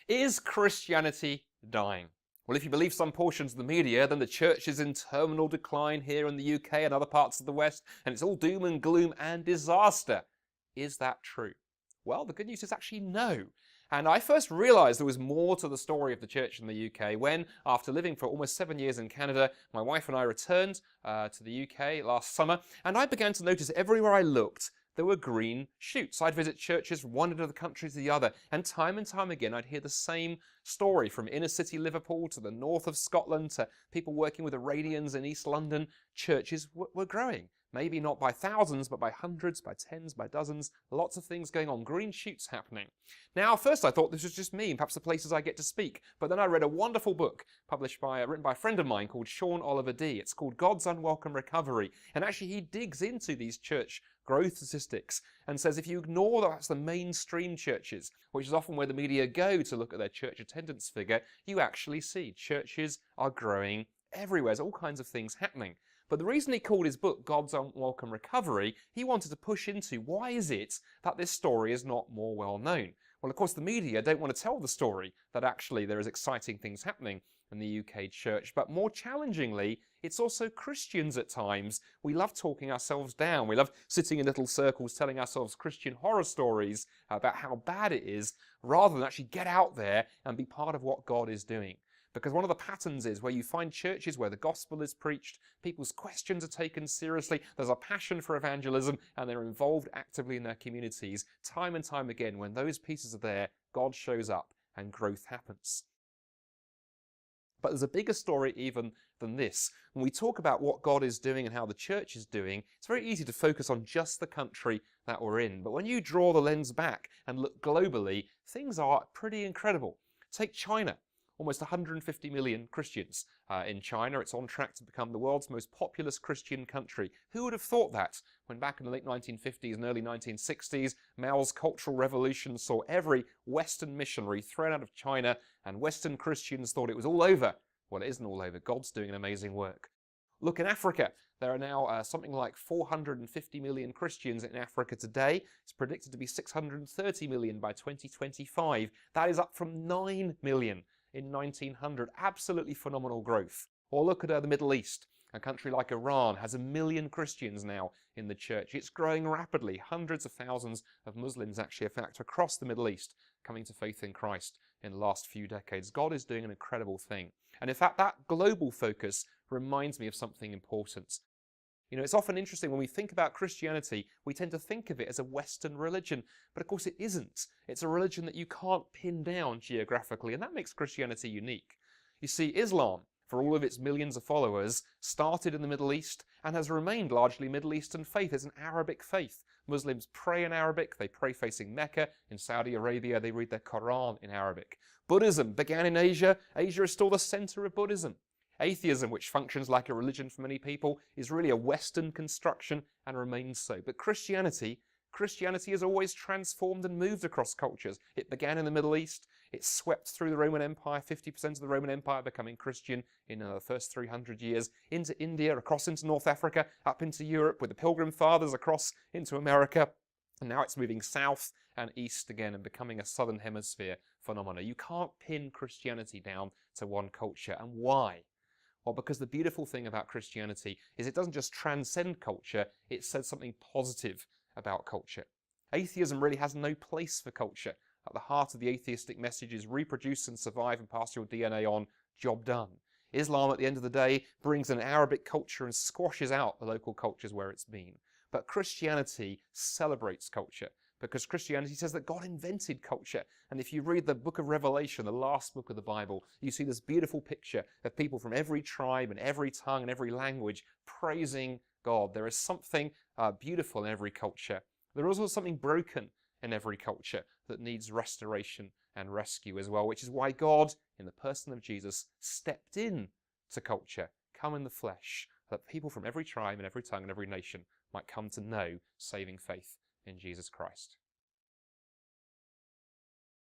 Is Christianity dying? Well, if you believe some portions of the media, then the church is in terminal decline here in the UK and other parts of the West, and it's all doom and gloom and disaster. Is that true? Well, the good news is actually no. And I first realised there was more to the story of the church in the UK when, after living for almost 7 years in Canada, my wife and I returned to the UK last summer, and I began to notice everywhere I looked, there were green shoots. I'd visit churches from one end of the country to the other, and time again I'd hear the same story from inner city Liverpool to the north of Scotland to people working with Iranians in East London. Churches were growing. Maybe not by thousands, but by hundreds, by tens, by dozens. Lots of things going on. Green shoots happening. Now, first I thought this was just me and perhaps the places I get to speak. But then I read a wonderful book written by a friend of mine called Sean Oliver D. It's called God's Unwelcome Recovery. And actually he digs into these church growth statistics and says if you ignore that's the mainstream churches, which is often where the media go to look at their church attendance figure, you actually see churches are growing everywhere. There's all kinds of things happening. But the reason he called his book God's Unwelcome Recovery, he wanted to push into why is it that this story is not more well known? Well, of course, the media don't want to tell the story that actually there is exciting things happening in the UK church. But more challengingly, it's also Christians at times. We love talking ourselves down. We love sitting in little circles telling ourselves Christian horror stories about how bad it is, rather than actually get out there and be part of what God is doing. Because one of the patterns is where you find churches where the gospel is preached, people's questions are taken seriously, there's a passion for evangelism, and they're involved actively in their communities. Time and time again, when those pieces are there, God shows up and growth happens. But there's a bigger story even than this. When we talk about what God is doing and how the church is doing, it's very easy to focus on just the country that we're in. But when you draw the lens back and look globally, things are pretty incredible. Take China. Almost 150 million Christians in China. It's on track to become the world's most populous Christian country. Who would have thought that when back in the late 1950s and early 1960s, Mao's Cultural Revolution saw every Western missionary thrown out of China and Western Christians thought it was all over? Well, it isn't all over. God's doing an amazing work. Look in Africa. There are now something like 450 million Christians in Africa today. It's predicted to be 630 million by 2025. That is up from 9 million in 1900. Absolutely phenomenal growth. Or look at the Middle East. A country like Iran has 1 million Christians now in the church. It's growing rapidly. Hundreds of thousands of Muslims actually, in fact, across the Middle East coming to faith in Christ in the last few decades. God is doing an incredible thing. And in fact, that global focus reminds me of something important. You know, it's often interesting when we think about Christianity, we tend to think of it as a Western religion, but of course it isn't. It's a religion that you can't pin down geographically, and that makes Christianity unique. You see, Islam, for all of its millions of followers, started in the Middle East and has remained largely Middle Eastern faith. It's an Arabic faith. Muslims pray in Arabic, they pray facing Mecca. In Saudi Arabia, they read their Quran in Arabic. Buddhism began in Asia. Asia is still the center of Buddhism. Atheism, which functions like a religion for many people, is really a Western construction and remains so. But Christianity has always transformed and moved across cultures. It began in the Middle East. It swept through the Roman Empire, 50% of the Roman Empire becoming Christian in the first 300 years, into India, across into North Africa, up into Europe, with the Pilgrim Fathers across into America. And now it's moving south and east again and becoming a Southern Hemisphere phenomenon. You can't pin Christianity down to one culture. And why? Well, because the beautiful thing about Christianity is it doesn't just transcend culture, it says something positive about culture. Atheism really has no place for culture. At the heart of the atheistic message is reproduce and survive and pass your DNA on, job done. Islam, at the end of the day, brings an Arabic culture and squashes out the local cultures where it's been. But Christianity celebrates culture, because Christianity says that God invented culture. And if you read the book of Revelation, the last book of the Bible, you see this beautiful picture of people from every tribe and every tongue and every language praising God. There is something beautiful in every culture. There is also something broken in every culture that needs restoration and rescue as well, which is why God, in the person of Jesus, stepped in to culture, come in the flesh, that people from every tribe and every tongue and every nation might come to know saving faith in Jesus Christ.